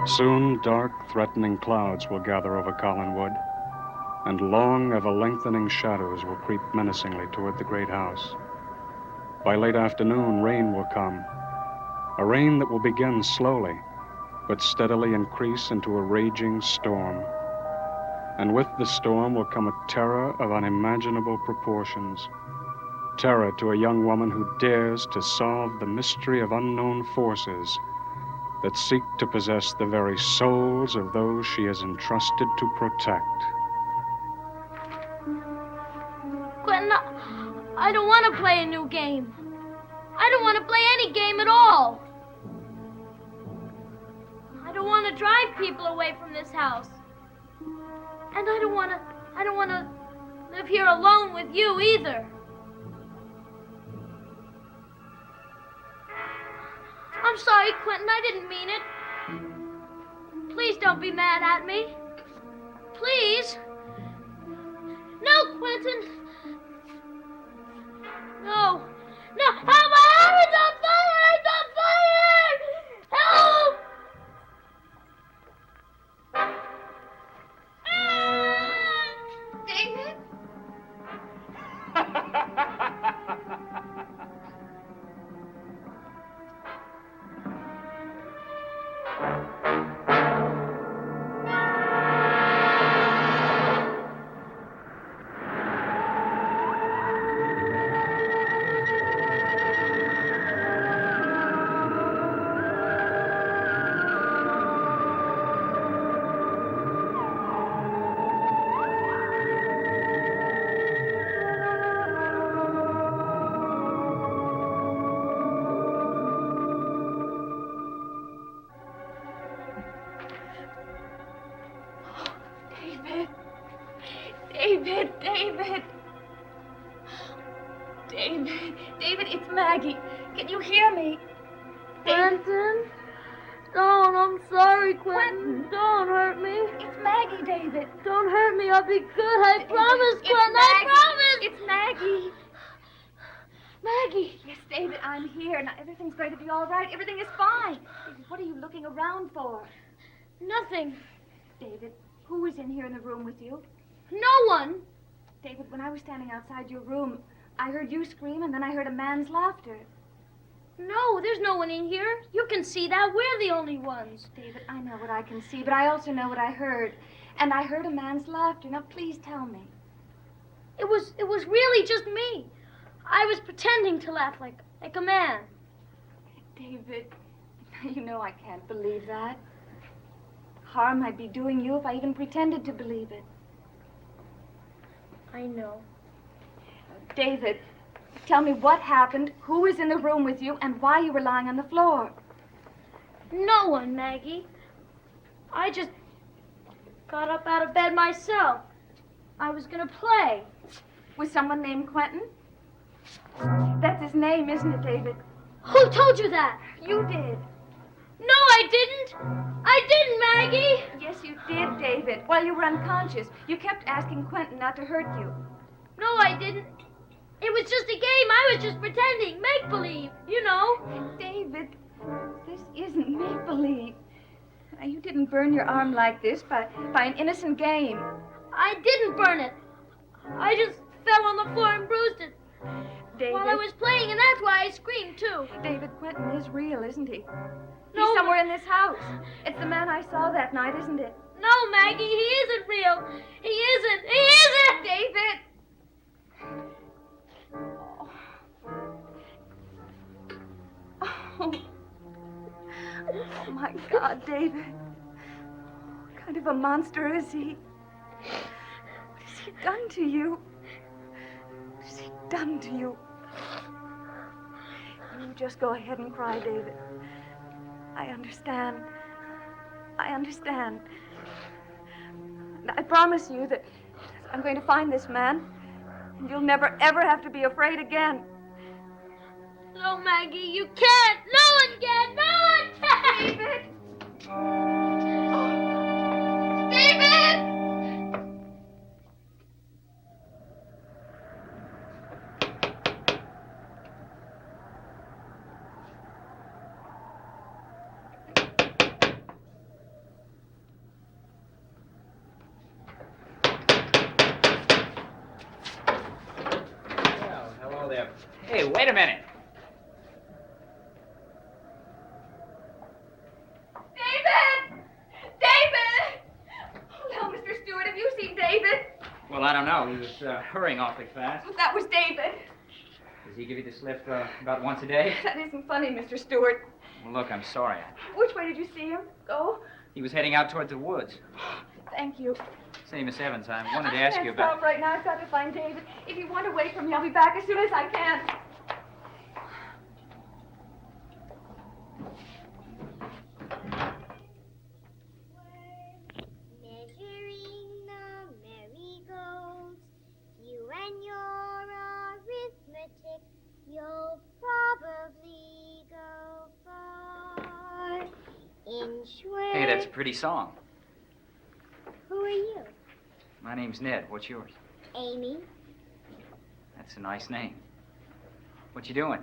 Soon, dark, threatening clouds will gather over Collinwood, and long, ever-lengthening shadows will creep menacingly toward the great house. By late afternoon, rain will come, a rain that will begin slowly, but steadily increase into a raging storm. And with the storm will come a terror of unimaginable proportions. Terror to a young woman who dares to solve the mystery of unknown forces that seek to possess the very souls of those she is entrusted to protect. Quentin, I don't want to play a new game. I don't want to play any game at all. I don't want to drive people away from this house. And I don't want to live here alone with you either. I'm sorry, Quentin, I didn't mean it. Please don't be mad at me. Please. No, Quentin. No. No. Help! My arm is on fire! It's on fire! Help! David? David, David. David, David, it's Maggie. Can you hear me? Quentin? Don't, I'm sorry, Quentin. Don't hurt me. It's Maggie, David. Don't hurt me, I'll be good. I promise, It's Quentin, Maggie. I promise. It's Maggie. Maggie. Yes, David, I'm here. Now, everything's going to be all right. Everything is fine. David, what are you looking around for? Nothing. David, who is in here in the room with you? No one. David, when I was standing outside your room, I heard you scream, and then I heard a man's laughter. No, there's no one in here. You can see that. We're the only ones. David, I know what I can see, but I also know what I heard. And I heard a man's laughter. Now, please tell me. It was really just me. I was pretending to laugh like a man. David, you know I can't believe that. Harm I'd be doing you if I even pretended to believe it. I know. David, tell me what happened, who was in the room with you, and why you were lying on the floor. No one, Maggie. I just got up out of bed myself. I was gonna play. Was someone named Quentin? That's his name, isn't it, David? Who told you that? You did. No, I didn't. I didn't, Maggie. Yes, you did, David. While you were unconscious, you kept asking Quentin not to hurt you. No, I didn't. It was just a game. I was just pretending. Make-believe, you know. David, this isn't make-believe. Now, you didn't burn your arm like this by an innocent game. I didn't burn it. I just fell on the floor and bruised it. David. While I was playing, and that's why I screamed, too. David, Quentin is real, isn't he? No. He's somewhere in this house. It's the man I saw that night, isn't it? No, Maggie, he isn't real. He isn't. He isn't. David! Oh. Oh, my God, David. What kind of a monster is he? What has he done to you? What has he done to you? You just go ahead and cry, David. I understand. I understand. And I promise you that I'm going to find this man, and you'll never, ever have to be afraid again. No, Maggie, you can't. No one can. No one can. David! David! Wait a minute. David! David! Oh, no, Mr. Stewart, have you seen David? Well, I don't know. He was hurrying awfully fast. Oh, that was David. Does he give you this lift about once a day? That isn't funny, Mr. Stewart. Well, look, I'm sorry. Which way did you see him go? He was heading out toward the woods. Thank you. Say, Miss Evans, I wanted to ask you I can't stop about... right now. I've got to find David. If you want to wait for me, I'll be back as soon as I can. Measuring the marigolds, you and your arithmetic, you'll probably go far. Inchworth. Hey, that's a pretty song. Who are you? My name's Ned. What's yours? Amy. That's a nice name. What you doing?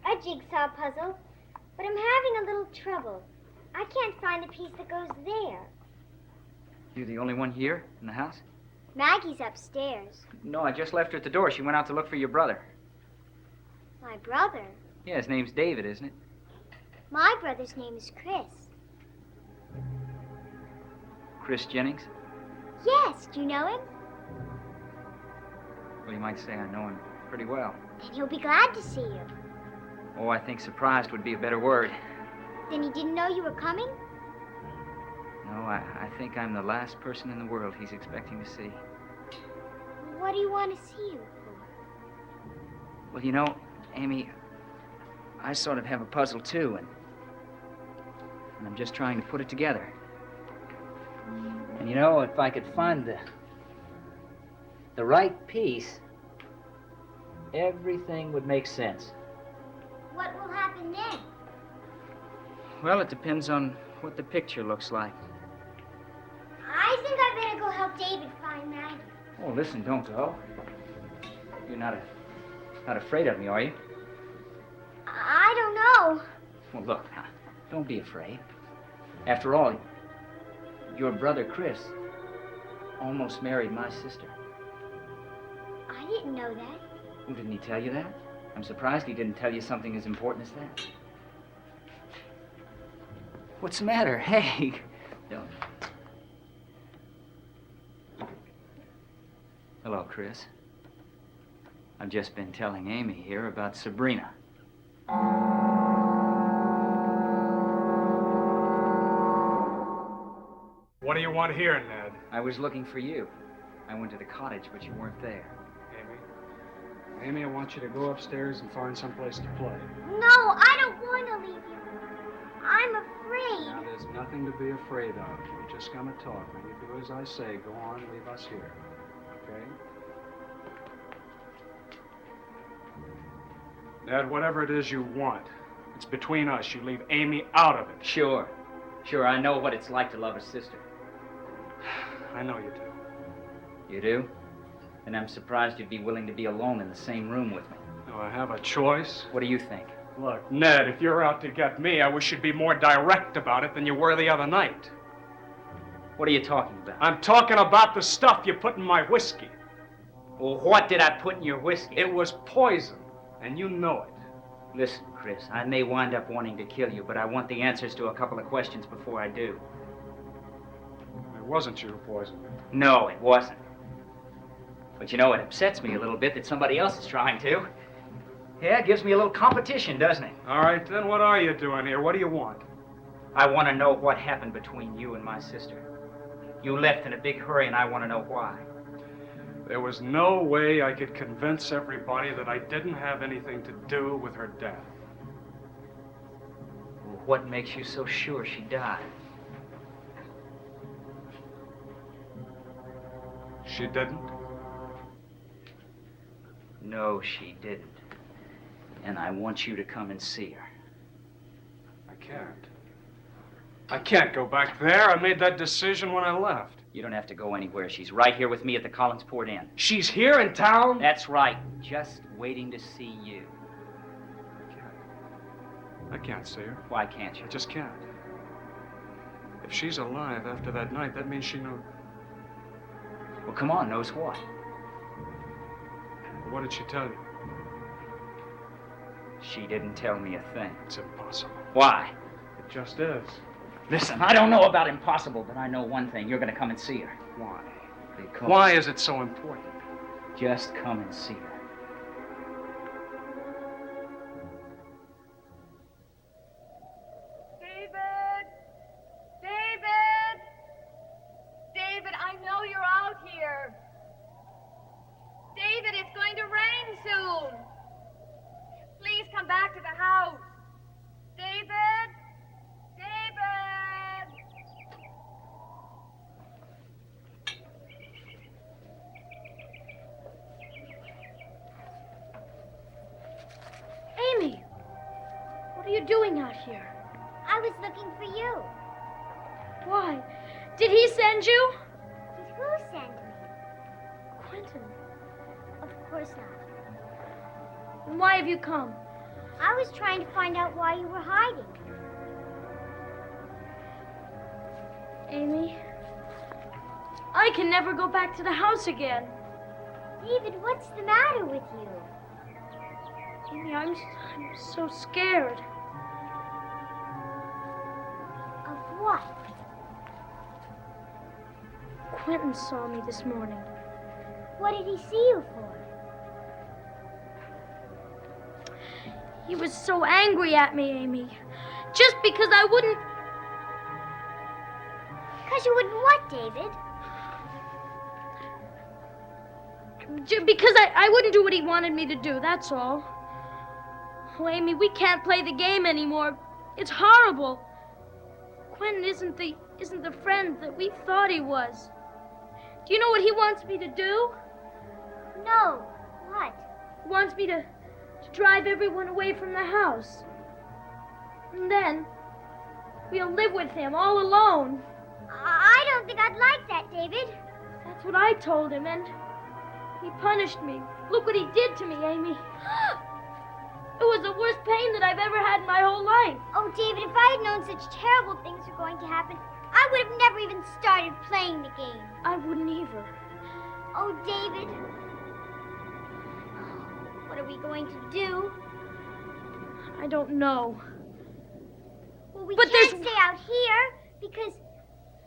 A jigsaw puzzle. But I'm having a little trouble. I can't find the piece that goes there. You the only one here in the house? Maggie's upstairs. No, I just left her at the door. She went out to look for your brother. My brother. Yeah, his name's David, isn't it? My brother's name is Chris. Chris Jennings? Yes, do you know him? Well, you might say I know him pretty well. Then he'll be glad to see you. Oh, I think surprised would be a better word. Then he didn't know you were coming? No, I think I'm the last person in the world he's expecting to see. What do you want to see him for? Well, you know, Amy, I sort of have a puzzle too, and I'm just trying to put it together. And you know, if I could find the right piece, everything would make sense. What will happen then? Well, it depends on what the picture looks like. I think I better go help David find Maggie. Oh, listen, don't go. You're not afraid of me, are you? I don't know. Well, look, now, don't be afraid. After all, your brother Chris almost married my sister. I didn't know that. Oh, didn't he tell you that? I'm surprised he didn't tell you something as important as that. What's the matter? Hey, don't. Hello, Chris. I've just been telling Amy here about Sabrina. What do you want here, Ned? I was looking for you. I went to the cottage, but you weren't there. Amy, I want you to go upstairs and find someplace to play. No, I don't want to leave you. I'm Now, afraid. there's nothing to be afraid of. We're just gonna talk. When you do as I say, go on, leave us here. Okay? Ned, whatever it is you want, it's between us. You leave Amy out of it. Sure. I know what it's like to love a sister. I know you do. You do? And I'm surprised you'd be willing to be alone in the same room with me. Do I have a choice? What do you think? Look, Ned, if you're out to get me, I wish you'd be more direct about it than you were the other night. What are you talking about? I'm talking about the stuff you put in my whiskey. Well, what did I put in your whiskey? It was poison, and you know it. Listen, Chris, I may wind up wanting to kill you, but I want the answers to a couple of questions before I do. It wasn't you who poisoned me. No, it wasn't. But you know, it upsets me a little bit that somebody else is trying to. Yeah, it gives me a little competition, doesn't it? All right, then what are you doing here? What do you want? I want to know what happened between you and my sister. You left in a big hurry, and I want to know why. There was no way I could convince everybody that I didn't have anything to do with her death. What makes you so sure she died? She didn't? No, she didn't. And I want you to come and see her. I can't. I can't go back there. I made that decision when I left. You don't have to go anywhere. She's right here with me at the Collinsport Inn. She's here in town? That's right. Just waiting to see you. I can't see her. Why can't you? I just can't. If she's alive after that night, that means she knew. Well, come on. Knows what? What did she tell you? She didn't tell me a thing. It's impossible. Why? It just is. Listen, I don't know about impossible, but I know one thing. You're going to come and see her. Why? Because... Why is it so important? Just come and see her. David! David! David, I know you're out here. David, it's going to rain soon. Please come back to the house. David! David! Amy, what are you doing out here? I was looking for you. Why? Did he send you? Did who send me? Quentin. Of course not. And why have you come? I was trying to find out why you were hiding. Amy, I can never go back to the house again. David, what's the matter with you? Amy, I'm so scared. Of what? Quentin saw me this morning. What did he see you for? He was so angry at me, Amy. Just because I wouldn't... Because you wouldn't what, David? Because I wouldn't do what he wanted me to do, that's all. Oh, Amy, we can't play the game anymore. It's horrible. Quentin isn't the friend that we thought he was. Do you know what he wants me to do? No. What? He wants me to drive everyone away from the house. And then we'll live with him all alone. I don't think I'd like that, David. That's what I told him, and he punished me. Look what he did to me, Amy. It was the worst pain that I've ever had in my whole life. Oh, David, if I had known such terrible things were going to happen, I would have never even started playing the game. I wouldn't either. Oh, David. What are we going to do? I don't know. Well, we But can't there's- stay out here because,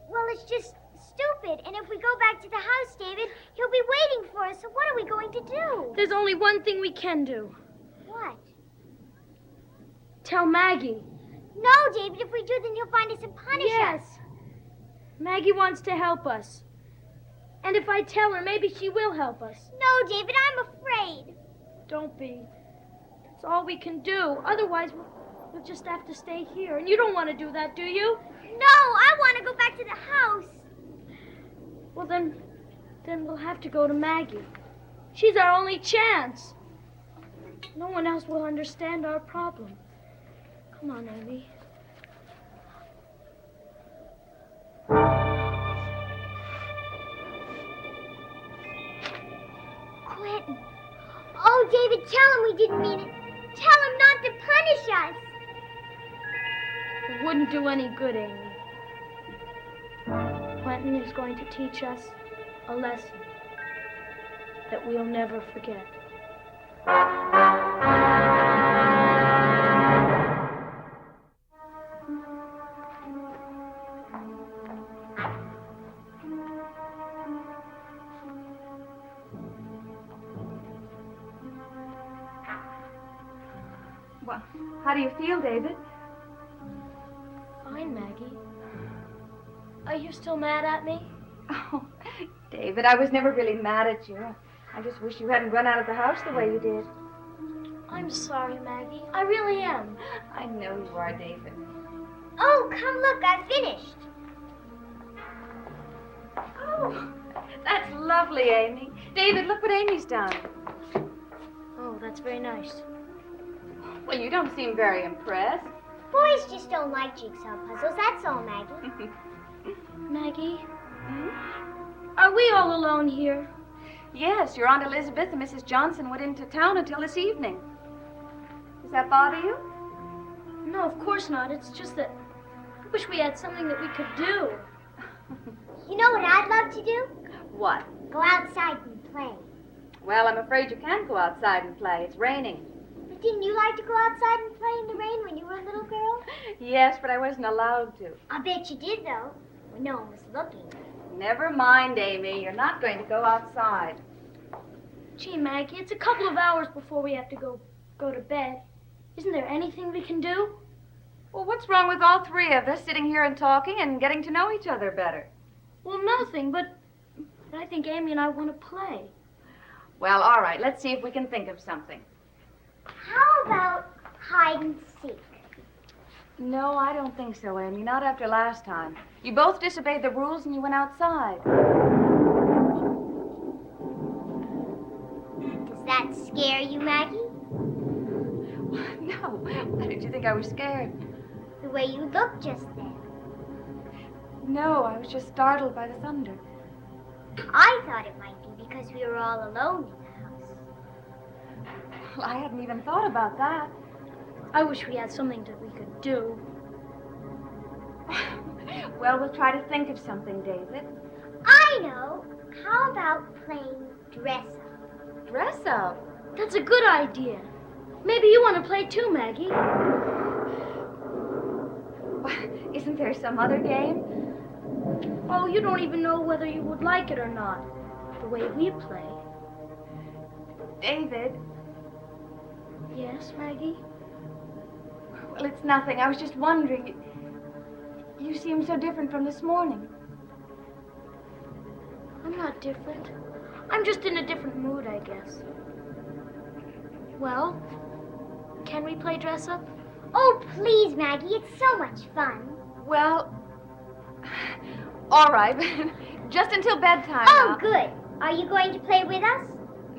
well, it's just stupid. And if we go back to the house, David, he'll be waiting for us. So what are we going to do? There's only one thing we can do. What? Tell Maggie. No, David, if we do, then he'll find us and punish us. Maggie wants to help us. And if I tell her, maybe she will help us. No, David, I'm afraid. Don't be. That's all we can do. Otherwise, we'll just have to stay here. And you don't want to do that, do you? No, I want to go back to the house. Well, then we'll have to go to Maggie. She's our only chance. No one else will understand our problem. Come on, Amy. Quentin. Oh, David, tell him we didn't mean it. Tell him not to punish us. It wouldn't do any good, Amy. Quentin is going to teach us a lesson that we'll never forget. Well, how do you feel, David? Fine, Maggie. Are you still mad at me? Oh, David, I was never really mad at you. I just wish you hadn't run out of the house the way you did. I'm sorry, Maggie. I really am. I know you are, David. Oh, come look, I finished. Oh, that's lovely, Amy. David, look what Amy's done. Oh, that's very nice. Well, you don't seem very impressed. Boys just don't like jigsaw puzzles, that's all, Maggie. Maggie, are we all alone here? Yes, your Aunt Elizabeth and Mrs. Johnson went into town until this evening. Does that bother you? No, of course not. It's just that I wish we had something that we could do. You know what I'd love to do? What? Go outside and play. Well, I'm afraid you can't go outside and play. It's raining. But Didn't you like to go outside and play in the rain when you were a little girl? Yes, but I wasn't allowed to. I bet you did, though, when no one was looking. Never mind, Amy. You're not going to go outside. Gee, Maggie, it's a couple of hours before we have to go to bed. Isn't there anything we can do? Well, what's wrong with all three of us sitting here and talking and getting to know each other better? Well, nothing, but I think Amy and I want to play. Well, all right. Let's see if we can think of something. How about hide and seek? No, I don't think so, Amy. Not after last time. You both disobeyed the rules and you went outside. Does that scare you, Maggie? No. Why did you think I was scared? The way you looked just then. No, I was just startled by the thunder. I thought it might be because we were all alone in the house. Well, I hadn't even thought about that. I wish we had something that we could do. Well, we'll try to think of something, David. I know. How about playing dress up? Dress up. That's a good idea. Maybe you want to play too, Maggie. Isn't there some other game? Oh, you don't even know whether you would like it or not. The way we play. David. Yes, Maggie? Well, it's nothing. I was just wondering. You seem so different from this morning. I'm not different. I'm just in a different mood, I guess. Well, can we play dress up? Oh, please, Maggie. It's so much fun. Well, all right. Just until bedtime. Oh, now. good. Are you going to play with us?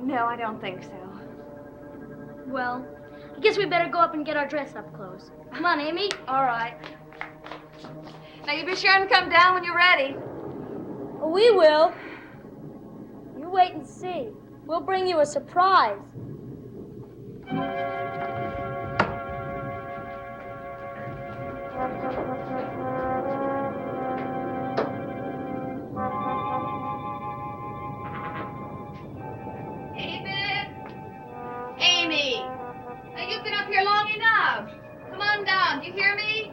No, I don't think so. Well, I guess we better go up and get our dress up clothes. Come on, Amy. All right. Now, you be sure and come down when you're ready. We will. You wait and see. We'll bring you a surprise. David? Amy? Now, you've been up here long enough. Come on down. Do you hear me?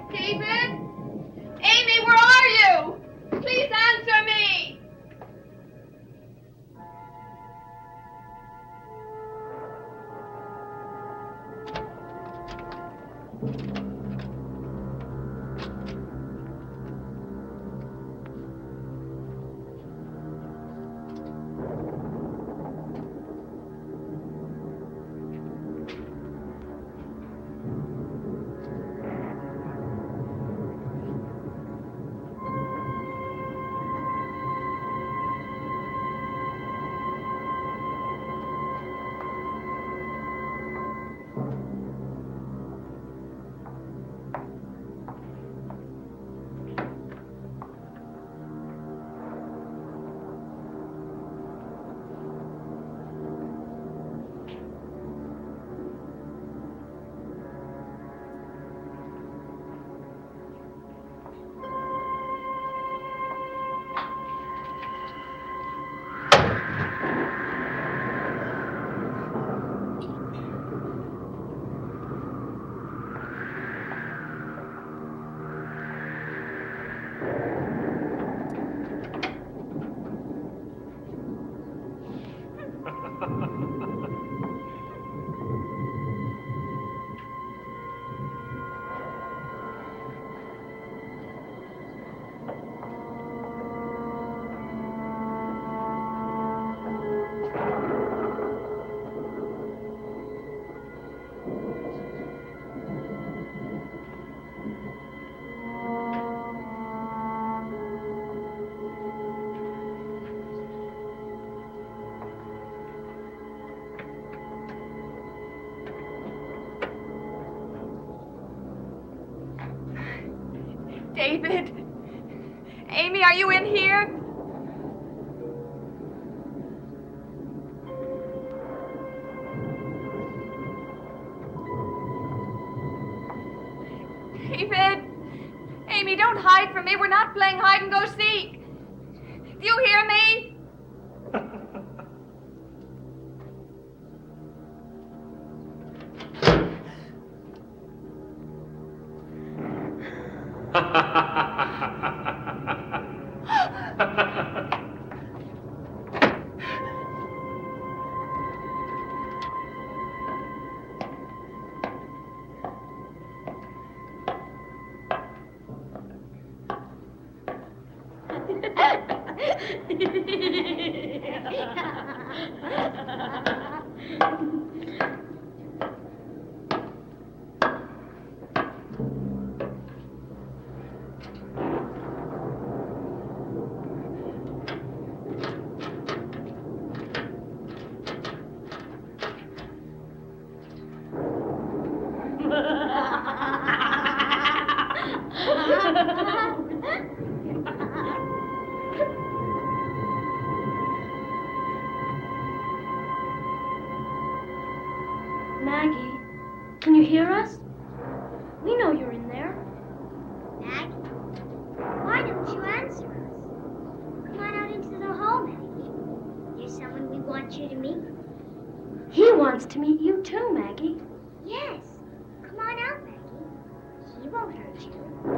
David? Amy, where are you? Please answer me. David. Amy, are you in here? David! Amy, don't hide from me. We're not playing hide and go seek. Do you hear me? Maggie, can you hear us? We know you're in there. Maggie, why don't you answer us? Come on out into the hall, Maggie. There's someone we want you to meet. He wants to meet you too, Maggie. Yes. Come on out, Maggie. He won't hurt you.